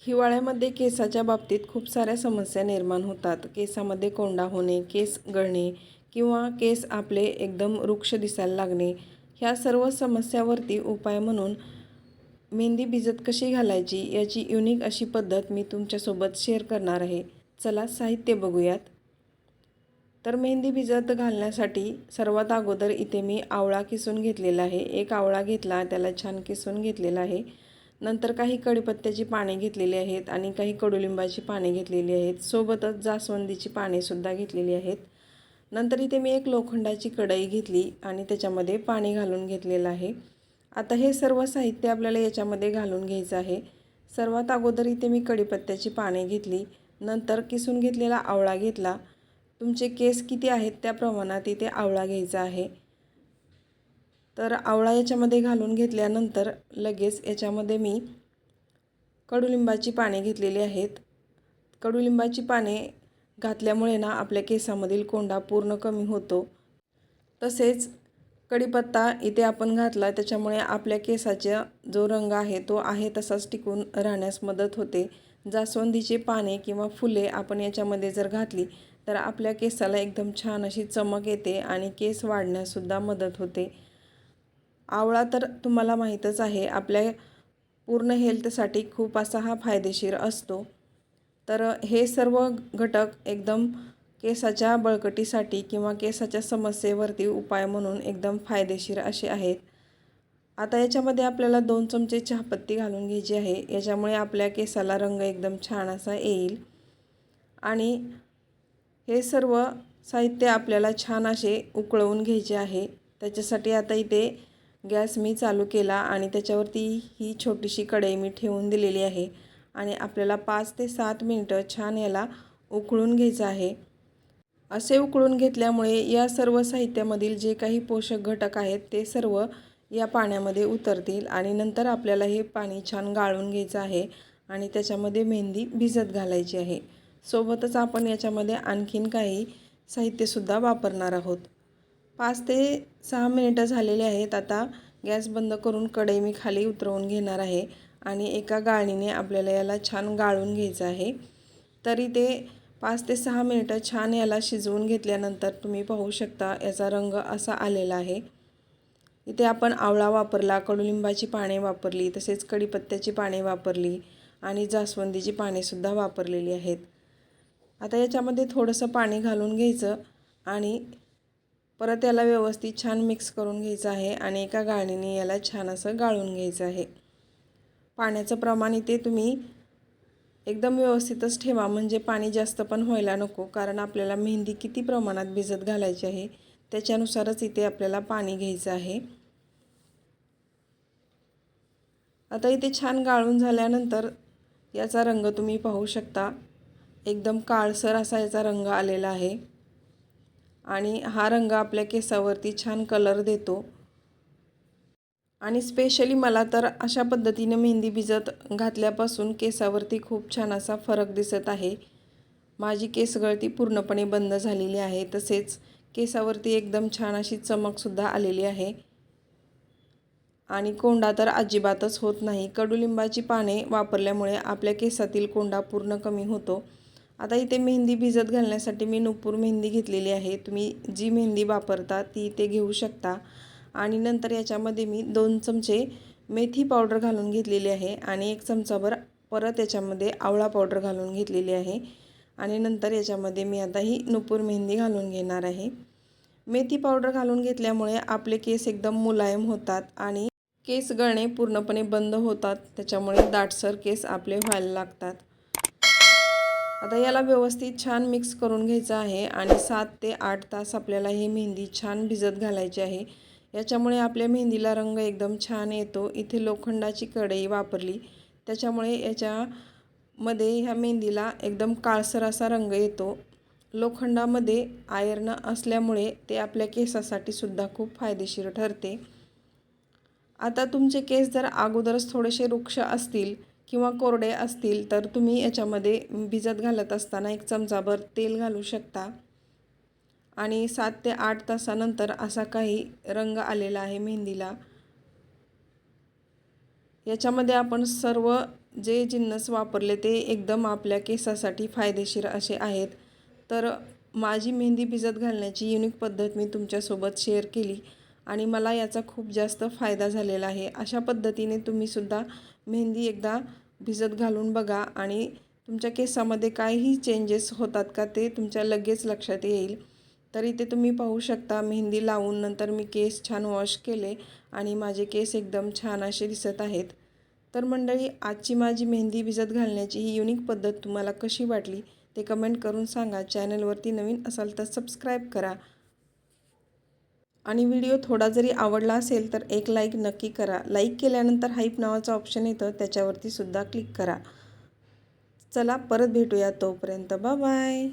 हिवाळ्यामध्ये केसाच्या बाबतीत खूप साऱ्या समस्या निर्माण होतात. केसामध्ये कोंडा होणे, केस गळणे किंवा केस आपले एकदम रुक्ष दिसायला लागणे. ह्या सर्व समस्यावरती उपाय म्हणून मेहंदी भिजत कशी घालायची याची युनिक अशी पद्धत मी तुमच्यासोबत शेअर करणार आहे. चला साहित्य बघूयात. तर मेहंदी भिजत घालण्यासाठी सर्वात अगोदर इथे मी आवळा किसून घेतलेला आहे. एक आवळा घेतला, त्याला छान किसून घेतलेला आहे. नंतर काही कढीपत्त्याची पाने घेतलेली आहेत आणि काही कडुलिंबाची पाने घेतलेली आहेत. सोबतच जास्वंदीची पानेसुद्धा घेतलेली आहेत. नंतर इथे मी एक लोखंडाची कढई घेतली आणि त्याच्यामध्ये पाणी घालून घेतलेलं आहे. आता हे सर्व साहित्य आपल्याला याच्यामध्ये घालून घ्यायचं आहे. सर्वात अगोदर इथे मी कढीपत्त्याची पाने घेतली. नंतर किसून घेतलेला आवळा घेतला. तुमचे केस किती आहेत त्या प्रमाणात इथे आवळा घ्यायचा आहे. तर आवळा याच्यामध्ये घालून घेतल्यानंतर लगेच याच्यामध्ये मी कडुलिंबाची पाने घेतलेली आहेत. कडुलिंबाची पाने घातल्यामुळे ना आपल्या केसामधील कोंडा पूर्ण कमी होतो. तसेच कढीपत्ता इथे आपण घातला त्याच्यामुळे आपल्या केसाचा जो रंग आहे तो आहे तसाच टिकून राहण्यास मदत होते. जास्वंदीची पाने किंवा फुले आपण याच्यामध्ये जर घातली तर आपल्या केसाला एकदम छान अशी चमक येते आणि केस वाढण्यासुद्धा मदत होते. आवळा तर तुम्हाला माहीतच आहे, आपल्या पूर्ण हेल्थसाठी खूप असा हा फायदेशीर असतो. तर हे सर्व घटक एकदम केसाच्या बळकटीसाठी किंवा केसाच्या समस्येवरती उपाय म्हणून एकदम फायदेशीर असे आहेत. आता याच्यामध्ये आपल्याला 2 चमचे चहापत्ती घालून घ्यायची आहे. याच्यामुळे आपल्या केसाला रंग एकदम छान असा येईल. आणि हे सर्व साहित्य आपल्याला छान असे उकळवून घ्यायचे आहे. त्याच्यासाठी आता इथे गॅस मी चालू केला आणि त्याच्यावरती ही छोटीशी कढई मी ठेवून दिलेली आहे आणि आपल्याला 5 ते 7 मिनिटं छान याला उकळून घ्यायचं आहे. असे उकळून घेतल्यामुळे या सर्व साहित्यामधील जे काही पोषक घटक आहेत ते सर्व या पाण्यामध्ये उतरतील आणि नंतर आपल्याला हे पाणी छान गाळून घ्यायचं आहे आणि त्याच्यामध्ये मेहंदी भिजत घालायची आहे. सोबतच आपण याच्यामध्ये आणखीन काही साहित्यसुद्धा वापरणार आहोत. 5 ते 6 मिनिटं झालेले आहेत. आता गॅस बंद करून कढई मी खाली उतरवून घेणार आहे आणि एका गाळणीने आपल्याला याला छान गाळून घ्यायचं आहे. तरी ते 5 ते 6 मिनिटं छान याला शिजवून घेतल्यानंतर तुम्ही पाहू शकता याचा रंग असा आलेला आहे. इथे आपण आवळा वापरला, कडुलिंबाची पाने वापरली, तसेच कढीपत्त्याची पाने वापरली आणि जास्वंदीची पानेसुद्धा वापरलेली आहेत. आता याच्यामध्ये थोडंसं पाणी घालून घ्यायचं आणि परत याला व्यवस्थित छान मिक्स करून घ्यायचं आहे आणि एका गाळणीने याला छान असं गाळून घ्यायचं आहे. पाण्याचं प्रमाण इथे तुम्ही एकदम व्यवस्थितच ठेवा, म्हणजे पाणी जास्त पण व्हायला नको, कारण आपल्याला मेहंदी किती प्रमाणात भिजत घालायची आहे त्याच्यानुसारच इथे आपल्याला पाणी घ्यायचं आहे. आता इथे छान गाळून झाल्यानंतर याचा रंग तुम्ही पाहू शकता. एकदम काळसर असा याचा रंग आलेला आहे आणि हा रंग आपल्या केसावरती छान कलर देतो. आणि स्पेशली मला तर अशा पद्धतीने मेहंदी भिजत घातल्यापासून केसावरती खूप छान असा फरक दिसत आहे. माझी केसगळती पूर्णपणे बंद झालेली आहे. तसेच केसावरती एकदम छान अशी चमकसुद्धा आलेली आहे आणि कोंडा तर अजिबातच होत नाही. कडुलिंबाची पाने वापरल्यामुळे आपल्या केसातील कोंडा पूर्ण कमी होतो. आता इथे मेहंदी भिजत घालण्यासाठी मी नुपूर मेहंदी घेतलेली आहे. तुम्ही जी मेहंदी वापरता ती इथे घेऊ शकता. आणि नंतर याच्यामध्ये मी 2 चमचे मेथी पावडर घालून घेतलेली आहे आणि 1 चमचाभर परत याच्यामध्ये आवळा पावडर घालून घेतलेली आहे आणि नंतर याच्यामध्ये मी आता ही नुपूर मेहंदी घालून घेणार आहे. मेथी पावडर घालून घेतल्यामुळे आपले केस एकदम मुलायम होतात आणि केस गळणे पूर्णपणे बंद होतात. त्याच्यामुळे दाटसर केस आपले व्हायला लागतात. आता याला व्यवस्थित छान मिक्स करून घ्यायचं आहे आणि 7 ते 8 तास आपल्याला ही मेहंदी छान भिजत घालायची आहे. याच्यामुळे आपल्या मेहंदीला रंग एकदम छान येतो. इथे लोखंडाची कढई वापरली त्याच्यामुळे याच्यामध्ये ह्या मेहंदीला एकदम काळसर असा रंग येतो. लोखंडामध्ये आयर्न असल्यामुळे ते आपल्या केसासाठी सुद्धा खूप फायदेशीर ठरते. आता तुमचे केस जर अगोदरच थोडेसे रुक्ष असतील किंवा कोरडे असतील तर तुम्ही याच्यामध्ये भिजत घालत असताना 1 चमचाभर तेल घालू शकता आणि 7 ते 8 तासानंतर असा काही रंग आलेला आहे मेहंदीला. याच्यामध्ये आपण सर्व जे जिन्नस वापरले ते एकदम आपल्या केसासाठी फायदेशीर असे आहेत. तर माझी मेहंदी भिजत घालण्याची युनिक पद्धत मी तुमच्यासोबत शेअर केली आणि मला याचा खूप जास्त फायदा झालेला आहे. अशा पद्धतीने तुम्हीसुद्धा मेहंदी एकदा भिजत घालून बघा आणि तुमच्या केसामध्ये काहीही चेंजेस होतात का ते तुमच्या लगेच लक्षात येईल. तर इथे तुम्ही पाहू शकता मेहंदी लावून नंतर मी केस छान वॉश केले आणि माझे केस एकदम छान असे दिसत आहेत. तर मंडळी, आजची माझी मेहंदी भिजत घालण्याची ही युनिक पद्धत तुम्हाला कशी वाटली ते कमेंट करून सांगा. चॅनलवरती नवीन असाल तर सबस्क्राईब करा आणि व्हिडिओ थोडा जरी आवडला असेल तर एक लाईक नक्की करा. लाईक केल्यानंतर हाईप नावाचं ऑप्शन येतं, त्याच्यावरती सुद्धा क्लिक करा. चला परत भेटूया, तोपर्यंत बाय बाय.